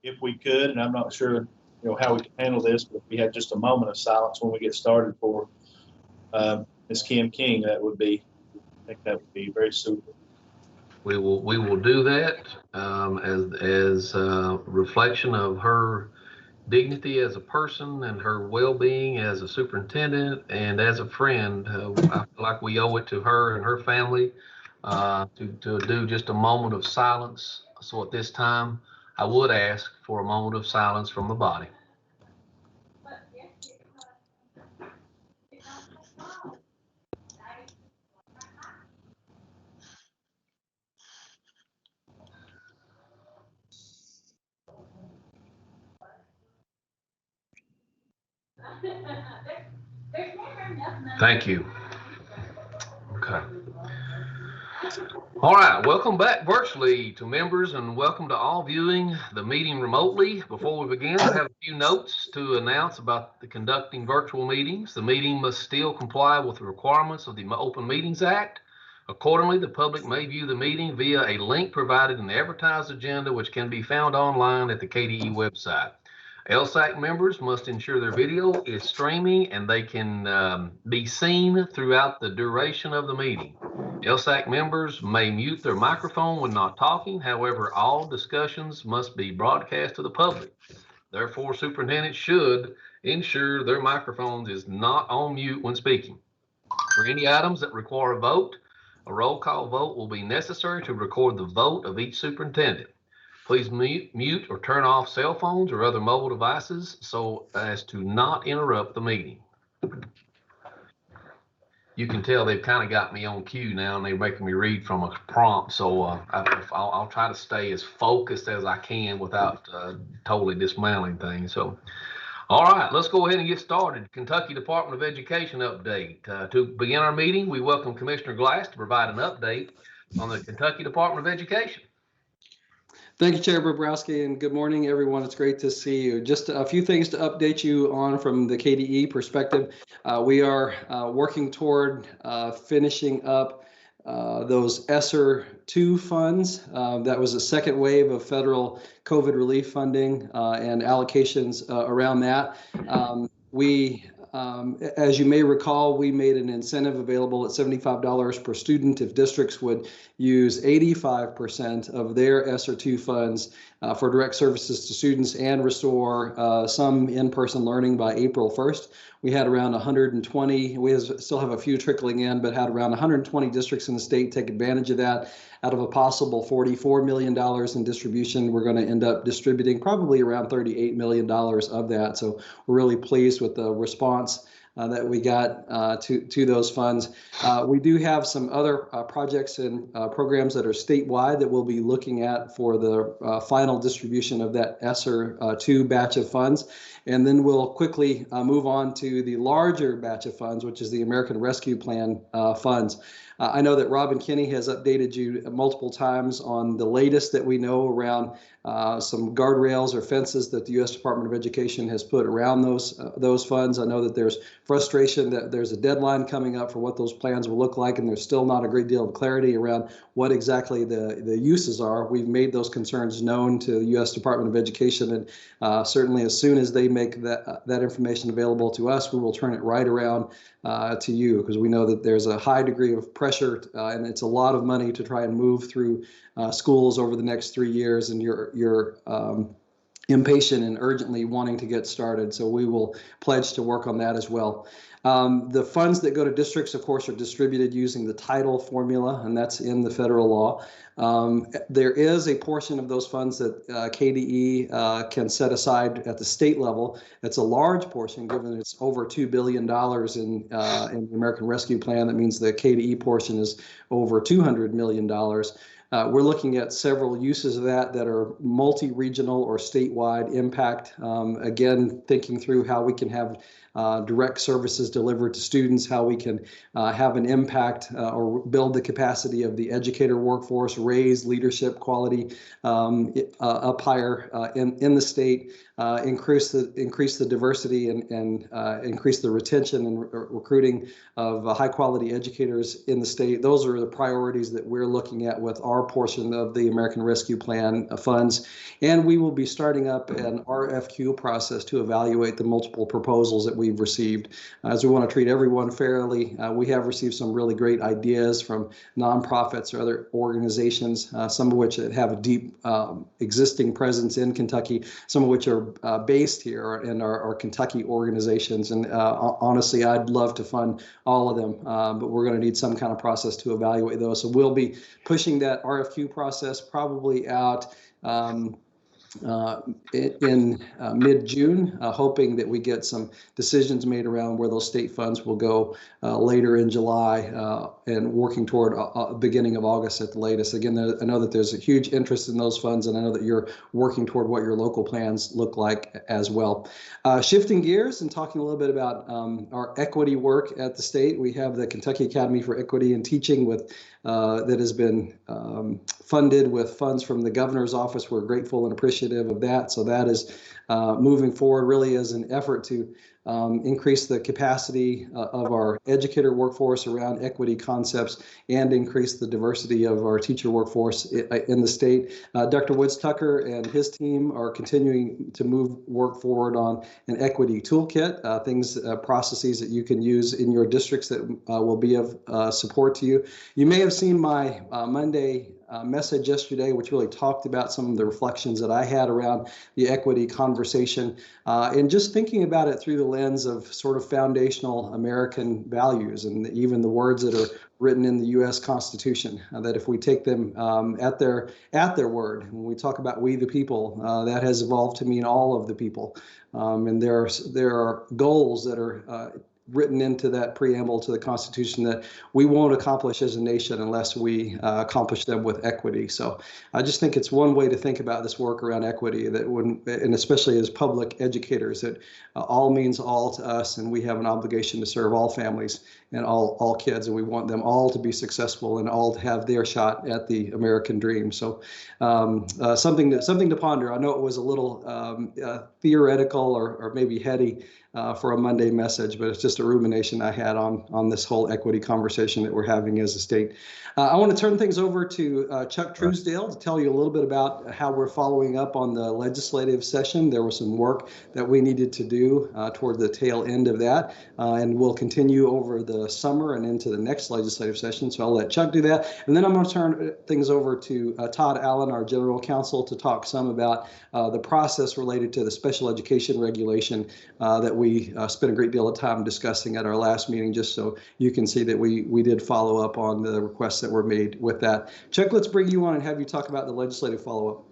if we could, and I'm not sure, how we can handle this, but if we had just a moment of silence when we get started for Ms. Kim King, I think that would be very suitable. We will do that as a reflection of her dignity as a person and her well-being as a superintendent and as a friend. I feel like we owe it to her and her family to do just a moment of silence. So at this time, I would ask for a moment of silence from the body. Thank you. Okay. All right, welcome back virtually to members, and welcome to all viewing the meeting remotely. Before we begin, I have a few notes to announce about the conducting virtual meetings. The meeting must still comply with the requirements of the Open Meetings Act. Accordingly, the public may view the meeting via a link provided in the advertised agenda, which can be found online at the KDE website. LSAC members must ensure their video is streaming and they can be seen throughout the duration of the meeting. LSAC members may mute their microphone when not talking. However, all discussions must be broadcast to the public. Therefore, superintendents should ensure their microphones is not on mute when speaking. For any items that require a vote, a roll call vote will be necessary to record the vote of each superintendent. Please mute or turn off cell phones or other mobile devices so as to not interrupt the meeting. You can tell they've kind of got me on cue now, and they're making me read from a prompt. So I'll try to stay as focused as I can without totally dismantling things. So, all right, let's go ahead and get started. Kentucky Department of Education update. To begin our meeting, we welcome Commissioner Glass to provide an update on the Kentucky Department of Education. Thank you, Chair Bobrowski, and good morning, everyone. It's great to see you. Just a few things to update you on from the KDE perspective. We are working toward finishing up those ESSER 2 funds. That was a second wave of federal COVID relief funding and allocations around that. As you may recall, we made an incentive available at $75 per student if districts would use 85% of their ESSER 2 funds for direct services to students and restore some in-person learning by April 1st. We had around 120, we still have a few trickling in, but had around 120 districts in the state take advantage of that. Out of a possible $44 million in distribution, we're going to end up distributing probably around $38 million of that. So we're really pleased with the response that we got to those funds. We do have some other projects and programs that are statewide that we'll be looking at for the final distribution of that ESSER 2 batch of funds. And then we'll quickly move on to the larger batch of funds, which is the American Rescue Plan funds. I know that Robin Kinney has updated you multiple times on the latest that we know around some guardrails or fences that the U.S. Department of Education has put around those funds. I know that there's frustration that there's a deadline coming up for what those plans will look like, and there's still not a great deal of clarity around what exactly the uses are. We've made those concerns known to the U.S. Department of Education, and certainly as soon as they make that information available to us, we will turn it right around to you, because we know that there's a high degree of pressure and it's a lot of money to try and move through schools over the next 3 years, and you're impatient and urgently wanting to get started. So we will pledge to work on that as well. The funds that go to districts, of course, are distributed using the title formula, and that's in the federal law. There is a portion of those funds that KDE can set aside at the state level. It's a large portion, given it's over $2 billion in the American Rescue Plan. That means the KDE portion is over $200 million. We're looking at several uses of that are multi-regional or statewide impact. Again, thinking through how we can have direct services delivered to students, how we can have an impact or build the capacity of the educator workforce, raise leadership quality up higher in the state, increase the diversity and increase the retention and recruiting of high quality educators in the state. Those are the priorities that we're looking at with our portion of the American Rescue Plan funds. And we will be starting up an RFQ process to evaluate the multiple proposals that we've received. As we want to treat everyone fairly, we have received some really great ideas from nonprofits or other organizations, some of which have a deep existing presence in Kentucky, some of which are based here and are Kentucky organizations. And honestly, I'd love to fund all of them, but we're going to need some kind of process to evaluate those. So we'll be pushing that RFQ process probably out in mid-June, hoping that we get some decisions made around where those state funds will go later in July and working toward beginning of August at the latest. Again, I know that there's a huge interest in those funds, and I know that you're working toward what your local plans look like as well. Shifting gears and talking a little bit about our equity work at the state, we have the Kentucky Academy for Equity and Teaching with that has been funded with funds from the governor's office. We're grateful and appreciative of that. So that is moving forward really as an effort to increase the capacity of our educator workforce around equity concepts and increase the diversity of our teacher workforce in the state. Dr. Woods Tucker and his team are continuing to move work forward on an equity toolkit, processes that you can use in your districts that will be of support to you. You may have seen my Monday message yesterday, which really talked about some of the reflections that I had around the equity conversation and just thinking about it through the lens of sort of foundational American values and even the words that are written in the U.S. Constitution, that if we take them at their word, when we talk about we the people, that has evolved to mean all of the people. And there are goals that are written into that preamble to the Constitution that we won't accomplish as a nation unless we accomplish them with equity. So I just think it's one way to think about this work around equity, that and especially as public educators, that all means all to us, and we have an obligation to serve all families and all kids, and we want them all to be successful and all to have their shot at the American dream. So something to ponder. I know it was a little theoretical or maybe heady for a Monday message, but it's just a rumination I had on this whole equity conversation that we're having as a state. I want to turn things over to Chuck Truesdale to tell you a little bit about how we're following up on the legislative session. There was some work that we needed to do toward the tail end of that, and we'll continue over the summer and into the next legislative session. So I'll let Chuck do that. And then I'm going to turn things over to Todd Allen, our general counsel, to talk some about the process related to the special education regulation that we spent a great deal of time discussing at our last meeting, just so you can see that we did follow up on the requests that were made with that. Chuck, let's bring you on and have you talk about the legislative follow-up.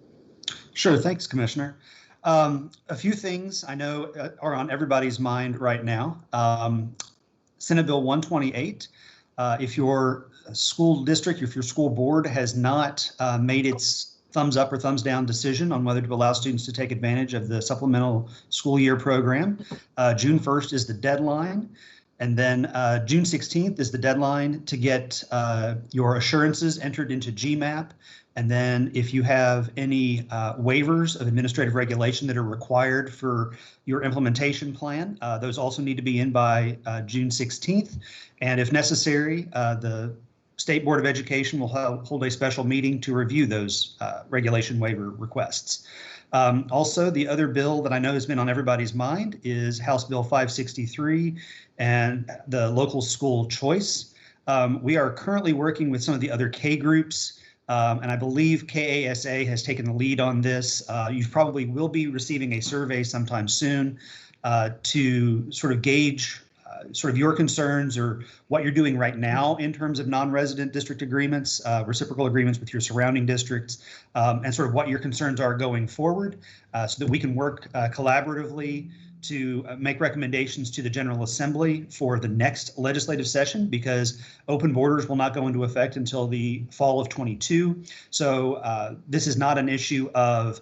Sure. Thanks, Commissioner. A few things I know are on everybody's mind right now. Senate Bill 128, if your school district, if your school board has not made its thumbs up or thumbs down decision on whether to allow students to take advantage of the supplemental school year program, June 1st is the deadline. And then June 16th is the deadline to get your assurances entered into GMAP. And then if you have any waivers of administrative regulation that are required for your implementation plan, those also need to be in by June 16th. And if necessary, the State Board of Education will hold a special meeting to review those regulation waiver requests. Also, the other bill that I know has been on everybody's mind is House Bill 563 and the local school choice. We are currently working with some of the other K groups, and I believe KASA has taken the lead on this. You probably will be receiving a survey sometime soon to sort of gauge sort of your concerns or what you're doing right now in terms of non-resident district agreements, reciprocal agreements with your surrounding districts, and sort of what your concerns are going forward so that we can work collaboratively to make recommendations to the General Assembly for the next legislative session, because open borders will not go into effect until the fall of 22. So this is not an issue of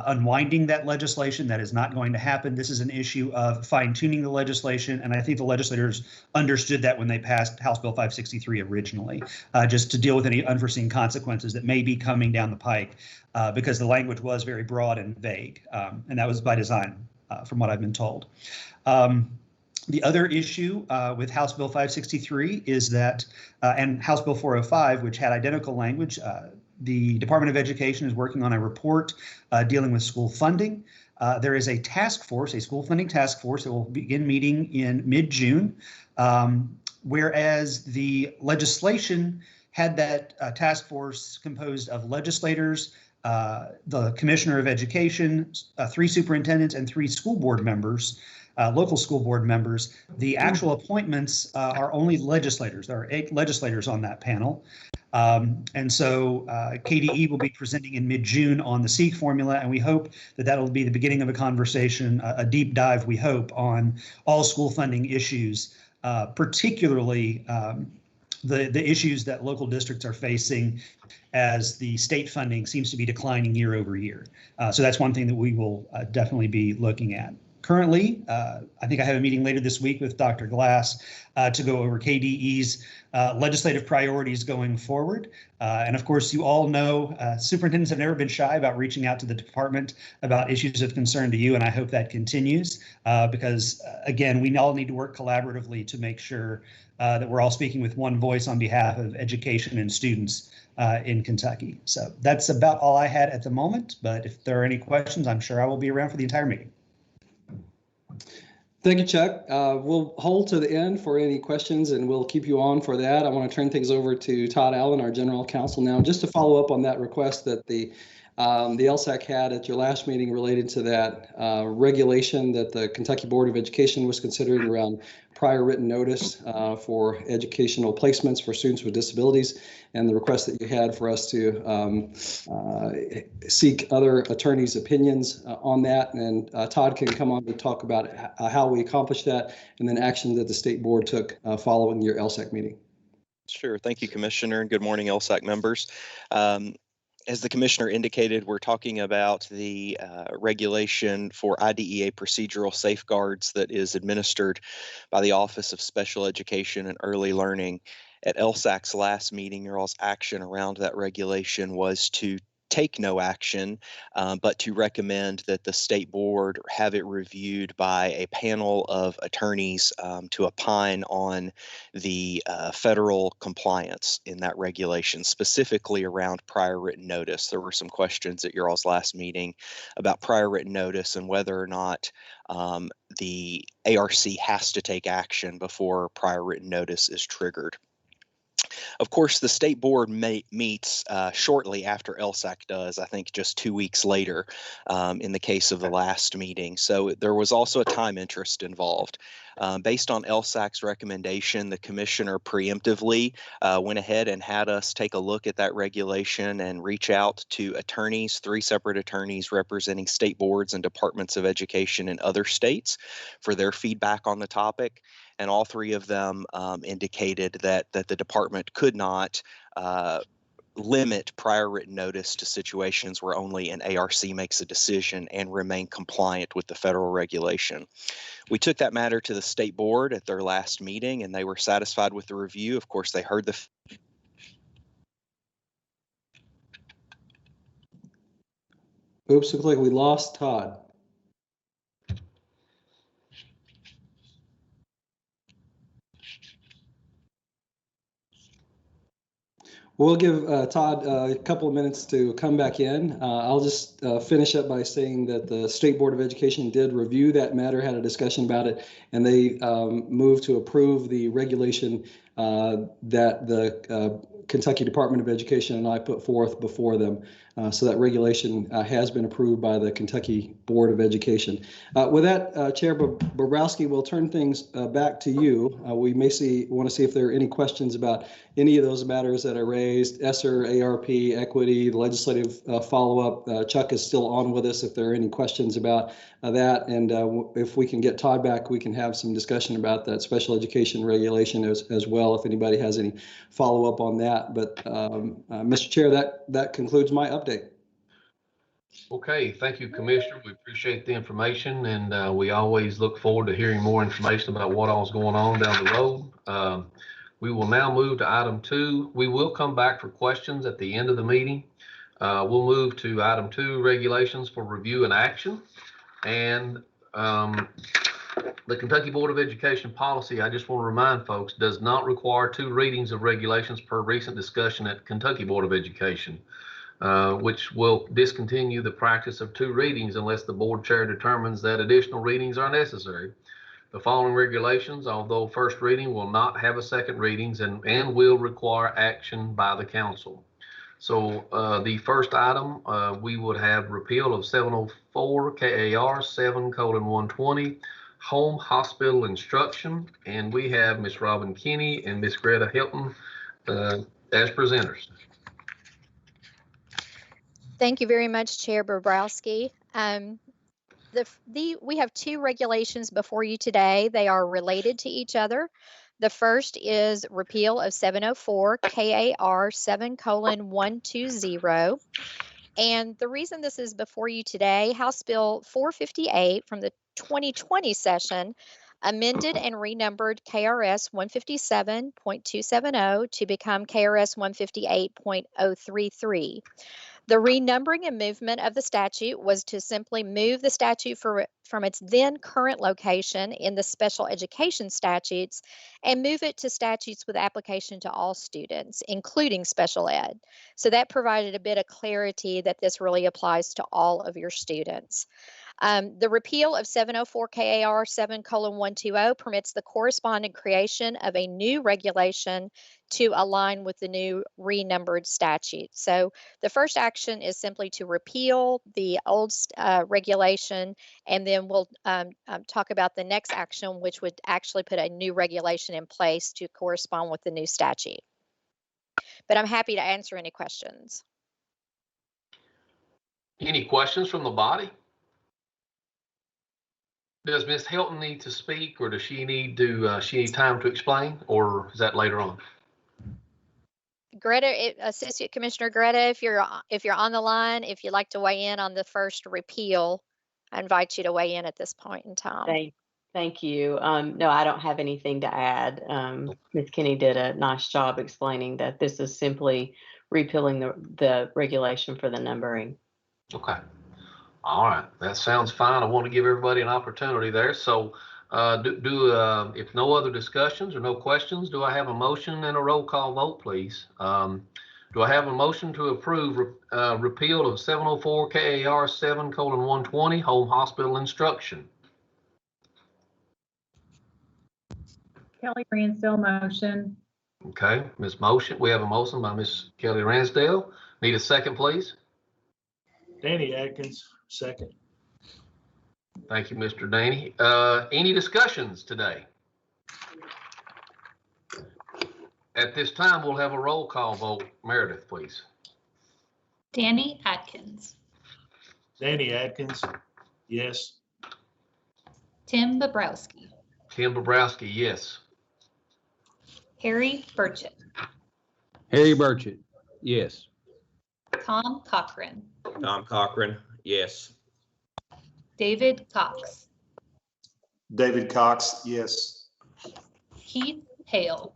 unwinding that legislation. That is not going to happen. This is an issue of fine-tuning the legislation, and I think the legislators understood that when they passed House Bill 563 originally, just to deal with any unforeseen consequences that may be coming down the pike, because the language was very broad and vague, and that was by design, from what I've been told. The other issue with House Bill 563 is that, and House Bill 405, which had identical language, the Department of Education is working on a report dealing with school funding. There is a task force, a school funding task force that will begin meeting in mid-June, whereas the legislation had that task force composed of legislators, the Commissioner of Education, 3 superintendents, and 3 school board members, local school board members. The actual appointments are only legislators. There are 8 legislators on that panel. And so KDE will be presenting in mid-June on the SEEK formula, and we hope that that'll be the beginning of a conversation, a deep dive, we hope, on all school funding issues, particularly the issues that local districts are facing as the state funding seems to be declining year over year. So that's one thing that we will definitely be looking at. Currently, I think I have a meeting later this week with Dr. Glass to go over KDE's legislative priorities going forward. And of course, you all know superintendents have never been shy about reaching out to the department about issues of concern to you, and I hope that continues because, again, we all need to work collaboratively to make sure that we're all speaking with one voice on behalf of education and students in Kentucky. So that's about all I had at the moment, but if there are any questions, I'm sure I will be around for the entire meeting. Thank you, Chuck. We'll hold to the end for any questions, and we'll keep you on for that. I want to turn things over to Todd Allen, our General Counsel, now, just to follow up on that request that the LSAC had at your last meeting related to that regulation that the Kentucky Board of Education was considering around prior written notice for educational placements for students with disabilities, and the request that you had for us to seek other attorneys' opinions on that. And Todd can come on to talk about how we accomplished that and then action that the state board took following your LSAC meeting. Sure. Thank you, Commissioner, and good morning, LSAC members. As the Commissioner indicated, we're talking about the regulation for IDEA procedural safeguards that is administered by the Office of Special Education and Early Learning. At LSAC's last meeting, your all's action around that regulation was to take no action, but to recommend that the state board have it reviewed by a panel of attorneys to opine on the federal compliance in that regulation, specifically around prior written notice. There were some questions at your all's last meeting about prior written notice and whether or not the ARC has to take action before prior written notice is triggered. Of course, the state board meets shortly after LSAC does, I think just 2 weeks later in the case of the last meeting. So there was also a time interest involved. Based on LSAC's recommendation, the commissioner preemptively went ahead and had us take a look at that regulation and reach out to attorneys, 3 separate attorneys representing state boards and departments of education in other states for their feedback on the topic. And all 3 of them indicated that the department could not limit prior written notice to situations where only an ARC makes a decision and remain compliant with the federal regulation. We took that matter to the state board at their last meeting, and they were satisfied with the review. Of course, they heard the Oops, looks like we lost Todd. We'll give Todd a couple of minutes to come back in. I'll just finish up by saying that the State Board of Education did review that matter, had a discussion about it, and they moved to approve the regulation that the Kentucky Department of Education and I put forth before them. So that regulation has been approved by the Kentucky Board of Education. With that, Chair Bobrowski, we'll turn things back to you. We may want to see if there are any questions about any of those matters that are raised, ESSER, ARP, equity, the legislative follow-up. Chuck is still on with us if there are any questions about that. And if we can get Todd back, we can have some discussion about that special education regulation as well, if anybody has any follow-up on that. But Mr. Chair, that concludes my update. Okay, thank you, Commissioner. We appreciate the information, and we always look forward to hearing more information about what all's going on down the road. We will now move to item 2. We will come back for questions at the end of the meeting. We'll move to item 2, regulations for review and action. And the Kentucky Board of Education policy, I just want to remind folks, does not require 2 readings of regulations per recent discussion at Kentucky Board of Education. Which will discontinue the practice of 2 readings unless the board chair determines that additional readings are necessary. The following regulations, although first reading, will not have a second readings and will require action by the council. So the first item, we would have repeal of 704 KAR 7:120, home hospital instruction, and we have Ms. Robin Kinney and Ms. Greta Hilton as presenters. Thank you very much, Chair Bobrowski. We have 2 regulations before you today. They are related to each other. The first is repeal of 704 KAR 7:120. And the reason this is before you today, House Bill 458 from the 2020 session amended and renumbered KRS 157.270 to become KRS 158.033. The renumbering and movement of the statute was to simply move the statute from its then current location in the special education statutes and move it to statutes with application to all students, including special ed. So that provided a bit of clarity that this really applies to all of your students. The repeal of 704 KAR 7:120 permits the corresponding creation of a new regulation to align with the new renumbered statute. So the first action is simply to repeal the old regulation, and then we'll talk about the next action, which would actually put a new regulation in place to correspond with the new statute. But I'm happy to answer any questions. Any questions from the body? Does Ms. Hilton need to speak, or does she need time to explain, or is that later on? Greta, Associate Commissioner Greta, if you're on the line, if you'd like to weigh in on the first repeal, I invite you to weigh in at this point in time. Thank you. No, I don't have anything to add. Ms. Kinney did a nice job explaining that this is simply repealing the regulation for the numbering. Okay. All right. That sounds fine. I want to give everybody an opportunity there. So if no other discussions or no questions, do I have a motion and a roll call vote, please? Do I have a motion to approve repeal of 704 KAR 7:120, home hospital instruction? Kelly Ransdell motion. Okay, we have a motion by Ms. Kelly Ransdell. Need a second, please? Danny Atkins, second. Thank you, Mr. Danny. Any discussions today? At this time, we'll have a roll call vote. Meredith, please. Danny Atkins. Danny Atkins, yes. Tim Bobrowski. Tim Bobrowski, yes. Harry Burchett. Harry Burchett, yes. Tom Cochran. Tom Cochran, yes. David Cox. David Cox, yes. Keith Hale.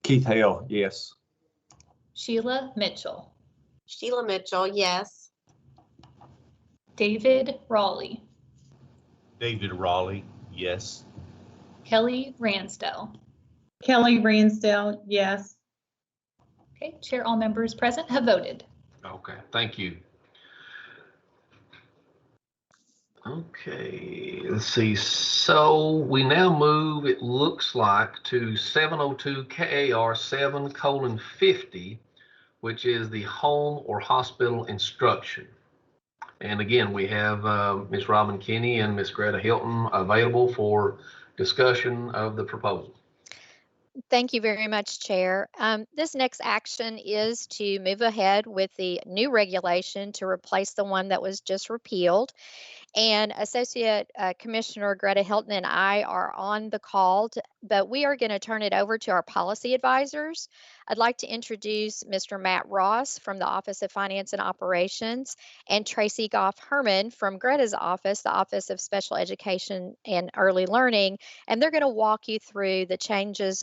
Keith Hale, yes. Sheila Mitchell. Sheila Mitchell, yes. David Raleigh. David Raleigh, yes. Kelly Ransdell. Kelly Ransdell, yes. Okay, Chair, all members present have voted. Okay, thank you. Okay, let's see. So we now move, it looks like, to 702 KAR 7:50, which is the home or hospital instruction. And again, we have Ms. Robin Kinney and Ms. Greta Hilton available for discussion of the proposal. Thank you very much, Chair. This next action is to move ahead with the new regulation to replace the one that was just repealed. And Associate Commissioner Greta Hilton and I are on the call, but we are going to turn it over to our policy advisors. I'd like to introduce Mr. Matt Ross from the Office of Finance and Operations and Tracy Goff Herman from Greta's office, the Office of Special Education and Early Learning. And they're going to walk you through the changes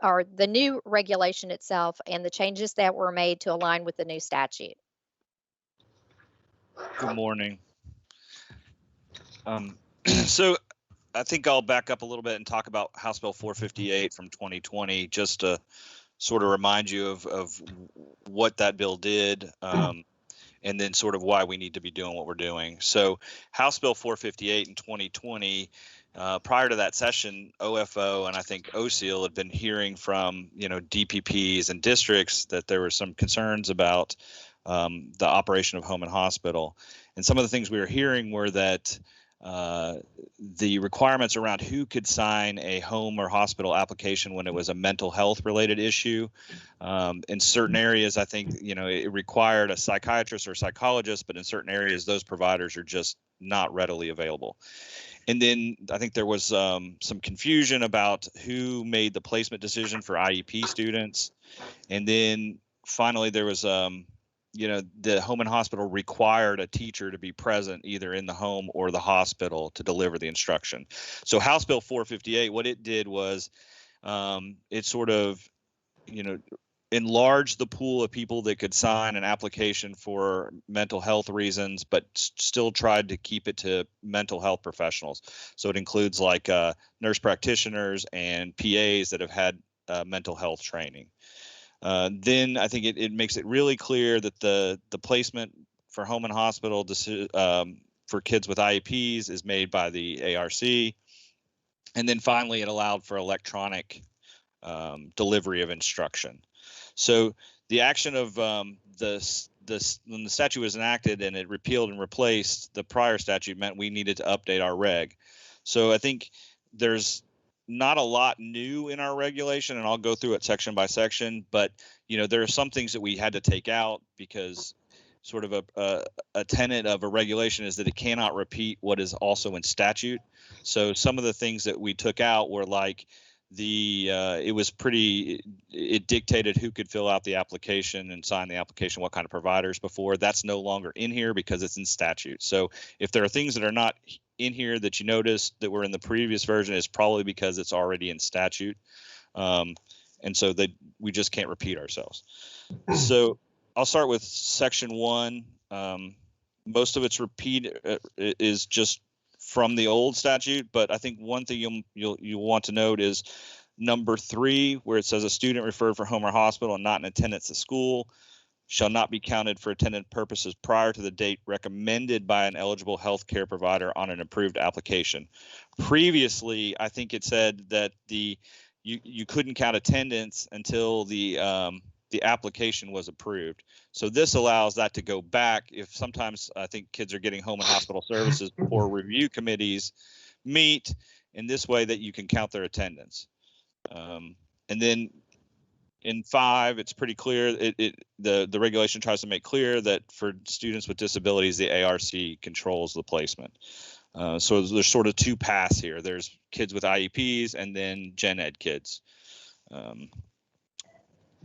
or the new regulation itself and the changes that were made to align with the new statute. Good morning. So I think I'll back up a little bit and talk about House Bill 458 from 2020, just to sort of remind you of what that bill did, and then sort of why we need to be doing what we're doing. So House Bill 458 in 2020, prior to that session, OFO and I think OSEAL had been hearing from, DPPs and districts that there were some concerns about the operation of home and hospital. And some of the things we were hearing were that the requirements around who could sign a home or hospital application when it was a mental health related issue. In certain areas, I think, it required a psychiatrist or psychologist, but in certain areas, those providers are just not readily available. And then I think there was some confusion about who made the placement decision for IEP students. And then finally, there was the home and hospital required a teacher to be present either in the home or the hospital to deliver the instruction. So House Bill 458, what it did was it sort of, enlarged the pool of people that could sign an application for mental health reasons, but still tried to keep it to mental health professionals. So it includes like nurse practitioners and PAs that have had mental health training. Then I think it makes it really clear that the placement for home and hospital for kids with IEPs is made by the ARC. And then finally, it allowed for electronic delivery of instruction. So the action of when the statute was enacted and it repealed and replaced the prior statute meant we needed to update our reg. So I think there's not a lot new in our regulation, and I'll go through it section by section, but there are some things that we had to take out because sort of a tenet of a regulation is that it cannot repeat what is also in statute. So some of the things that we took out were like it dictated who could fill out the application and sign the application, what kind of providers before. That's no longer in here because it's in statute. So if there are things that are not in here that you noticed that were in the previous version, it's probably because it's already in statute. And so we just can't repeat ourselves. So I'll start with section 1. Most of its is just from the old statute, but I think one thing you'll want to note is number 3, where it says a student referred for home or hospital and not in attendance at school shall not be counted for attendance purposes prior to the date recommended by an eligible health care provider on an approved application. Previously, I think it said that you couldn't count attendance until the application was approved. So this allows that to go back. If sometimes I think kids are getting home and hospital services before review committees meet, in this way that you can count their attendance. And then in 5, it's pretty clear. The regulation tries to make clear that for students with disabilities, the ARC controls the placement. So there's sort of 2 paths here. There's kids with IEPs and then gen ed kids.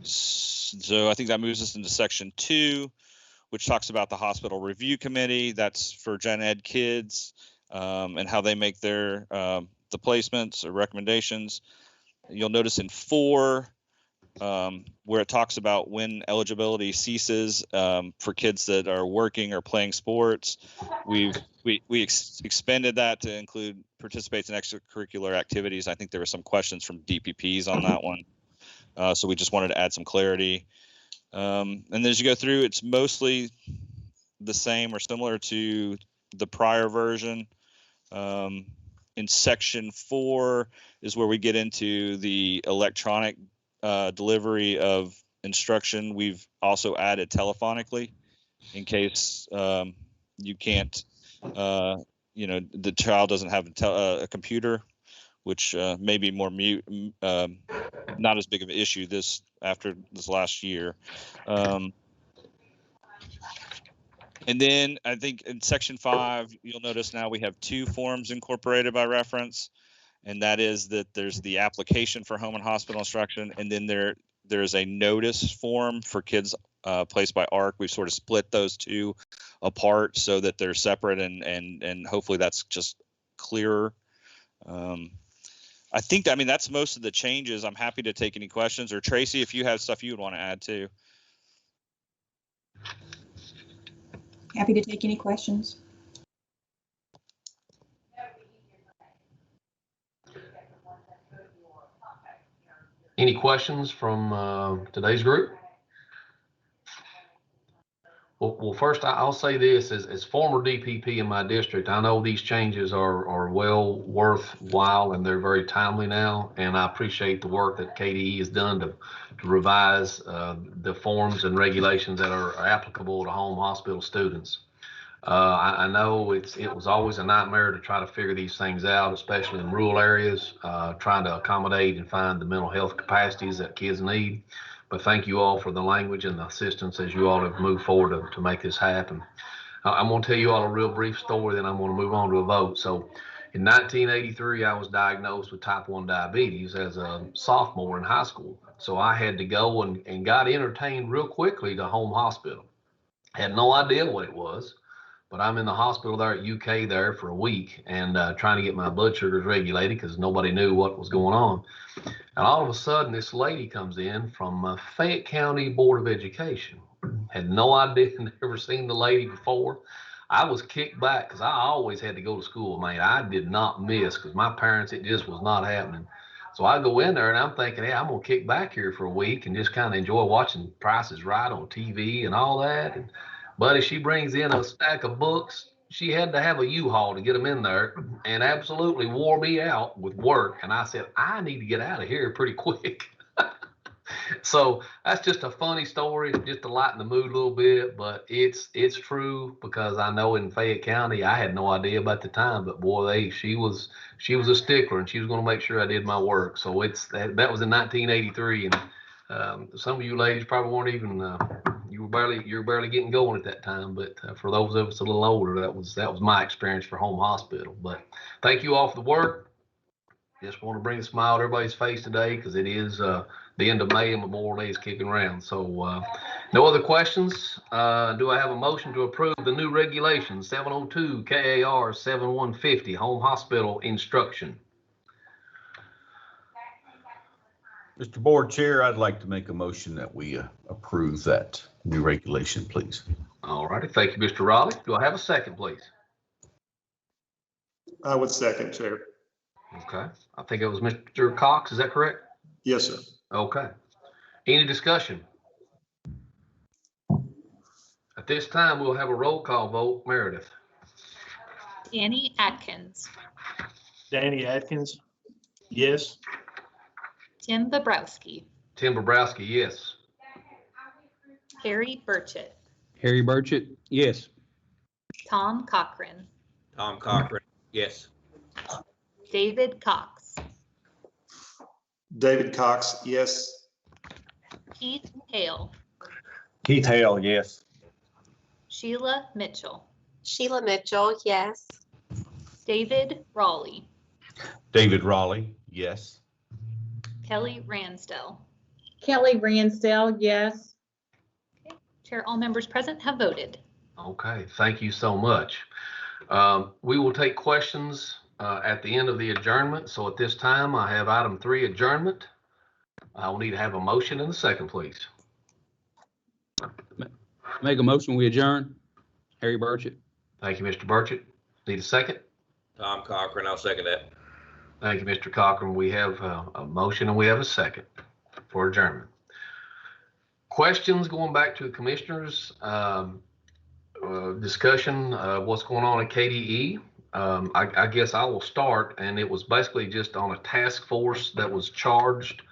So I think that moves us into section 2, which talks about the hospital review committee. That's for gen ed kids and how they make their the placements or recommendations. You'll notice in 4, where it talks about when eligibility ceases for kids that are working or playing sports. We expanded that to include participates in extracurricular activities. I think there were some questions from DPPs on that one. So we just wanted to add some clarity. And as you go through, it's mostly the same or similar to the prior version. In section 4 is where we get into the electronic delivery of instruction. We've also added telephonically in case you can't, the child doesn't have a computer, which may be more not as big of an issue after this last year. And then I think in section 5, you'll notice now we have 2 forms incorporated by reference, and that is that there's the application for home and hospital instruction, and then there's a notice form for kids placed by ARC. We've sort of split those 2 apart so that they're separate, and hopefully that's just clearer. I think, I mean, that's most of the changes. I'm happy to take any questions, or Tracy, if you have stuff you would want to add too. Happy to take any questions. Any questions from today's group? Well, first I'll say this, as former DPP in my district, I know these changes are well worthwhile and they're very timely now. And I appreciate the work that KDE has done to revise the forms and regulations that are applicable to home hospital students. I know it was always a nightmare to try to figure these things out, especially in rural areas, trying to accommodate and find the mental health capacities that kids need. But thank you all for the language and the assistance as you all have moved forward to make this happen. I'm going to tell you all a real brief story, then I'm going to move on to a vote. So in 1983, I was diagnosed with type 1 diabetes as a sophomore in high school. So I had to go and got entertained real quickly to home hospital. Had no idea what it was, but I'm in the hospital there at UK there for a week and trying to get my blood sugars regulated because nobody knew what was going on. And all of a sudden, this lady comes in from Fayette County Board of Education. Had no idea, never seen the lady before. I was kicked back because I always had to go to school, man. I did not miss because my parents, it just was not happening. So I go in there and I'm thinking, hey, I'm going to kick back here for a week and just kind of enjoy watching Price is Right on TV and all that. And buddy, she brings in a stack of books. She had to have a U-Haul to get them in there and absolutely wore me out with work. And I said, I need to get out of here pretty quick. So that's just a funny story, just to lighten the mood a little bit, but it's true because I know in Fayette County, I had no idea about the time, but boy, she was a stickler and she was going to make sure I did my work. So that was in 1983. And some of you ladies probably weren't even, you were barely getting going at that time. But for those of us a little older, that was my experience for home hospital. But thank you all for the work. Just want to bring a smile to everybody's face today because it is the end of May and Memorial Day is kicking around. So no other questions. Do I have a motion to approve the new regulation 702 KAR 7150 home hospital instruction? Mr. Board Chair, I'd like to make a motion that we approve that new regulation, please. All righty. Thank you, Mr. Raleigh. Do I have a second, please? I would second, Chair. Okay. I think it was Mr. Cox. Is that correct? Yes, sir. Okay. Any discussion? At this time, we'll have a roll call vote. Meredith. Danny Atkins. Danny Atkins, yes. Tim Bobrowski. Tim Bobrowski, yes. Harry Burchett. Harry Burchett, yes. Tom Cochran. Tom Cochran, yes. David Cox. David Cox, yes. Keith Hale. Keith Hale, yes. Sheila Mitchell. Sheila Mitchell, yes. David Raleigh. David Raleigh, yes. Kelly Ransdell. Kelly Ransdell, yes. Chair, all members present have voted. Okay, thank you so much. We will take questions at the end of the adjournment. So at this time, I have item 3, adjournment. I will need to have a motion and a second, please. Make a motion, we adjourn. Harry Burchett. Thank you, Mr. Burchett. Need a second? Tom Cochran, I'll second that. Thank you, Mr. Cochran. We have a motion and we have a second for adjournment. Questions going back to the commissioners, discussion of what's going on at KDE. I guess I will start, and it was basically just on a task force that was charged.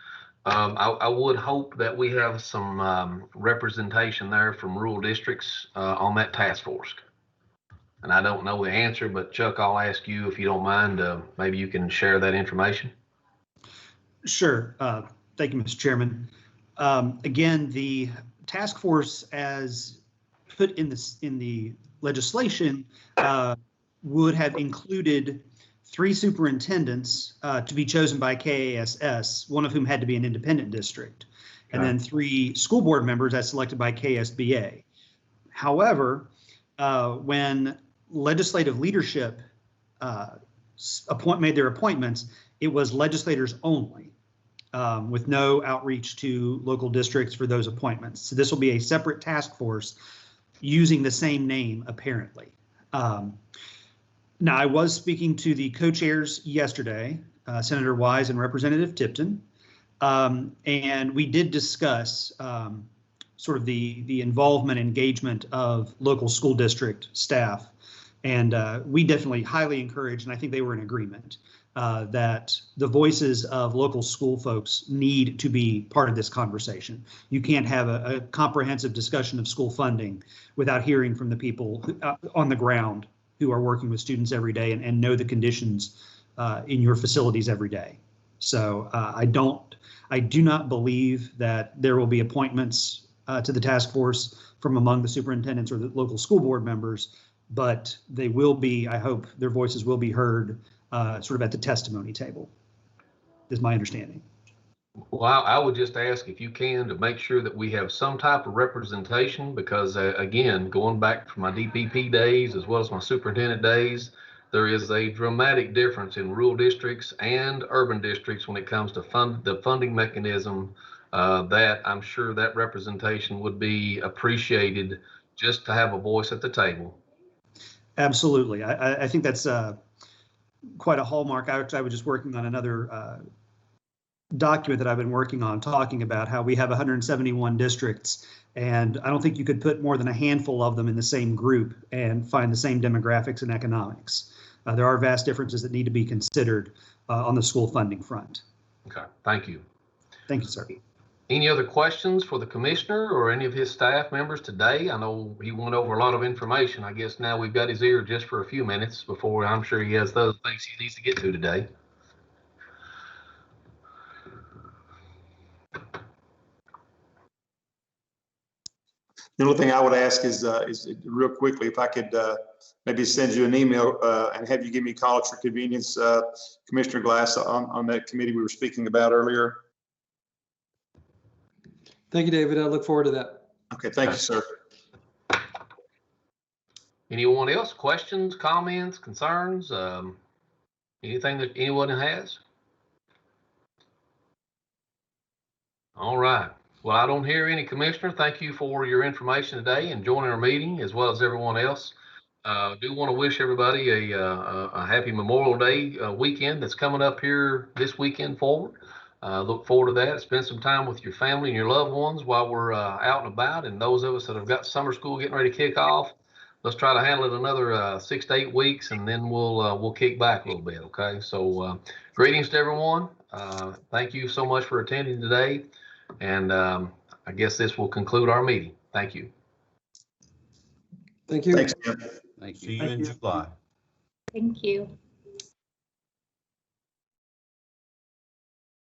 I would hope that we have some representation there from rural districts on that task force. And I don't know the answer, but Chuck, I'll ask you if you don't mind, maybe you can share that information. Sure. Thank you, Mr. Chairman. Again, the task force, as put in the legislation would have included 3 superintendents to be chosen by KASS, one of whom had to be an independent district, and then 3 school board members as selected by KSBA. However, when legislative leadership made their appointments, it was legislators only, with no outreach to local districts for those appointments. So this will be a separate task force using the same name, apparently. Now, I was speaking to the co-chairs yesterday, Senator Wise and Representative Tipton, and we did discuss sort of the involvement, engagement of local school district staff. And we definitely highly encourage, and I think they were in agreement, that the voices of local school folks need to be part of this conversation. You can't have a comprehensive discussion of school funding without hearing from the people on the ground who are working with students every day and know the conditions in your facilities every day. So I do not believe that there will be appointments to the task force from among the superintendents or the local school board members, but they will be, I hope their voices will be heard sort of at the testimony table, is my understanding. Well, I would just ask if you can to make sure that we have some type of representation, because again, going back from my DPP days as well as my superintendent days, there is a dramatic difference in rural districts and urban districts when it comes to the funding mechanism that I'm sure that representation would be appreciated just to have a voice at the table. Absolutely. I think that's quite a hallmark. I was just working on another document that I've been working on talking about how we have 171 districts, and I don't think you could put more than a handful of them in the same group and find the same demographics and economics. There are vast differences that need to be considered on the school funding front. Okay, thank you. Thank you, sir. Any other questions for the commissioner or any of his staff members today? I know he went over a lot of information. I guess now we've got his ear just for a few minutes before I'm sure he has those things he needs to get to today. The only thing I would ask is real quickly, if I could maybe send you an email and have you give me a call at your convenience, Commissioner Glass, on that committee we were speaking about earlier. Thank you, David. I look forward to that. Okay, thank you, sir. Anyone else? Questions, comments, concerns? Anything that anyone has? All right. Well, I don't hear any, Commissioner. Thank you for your information today and joining our meeting, as well as everyone else. I do want to wish everybody a happy Memorial Day weekend that's coming up here this weekend forward. Look forward to that. Spend some time with your family and your loved ones while we're out and about. And those of us that have got summer school getting ready to kick off, let's try to handle it another 6 to 8 weeks, and then we'll kick back a little bit. Okay. So greetings to everyone. Thank you so much for attending today. And I guess this will conclude our meeting. Thank you. Thank you. Thanks, Tim. Thank you. See you in July. Thank you.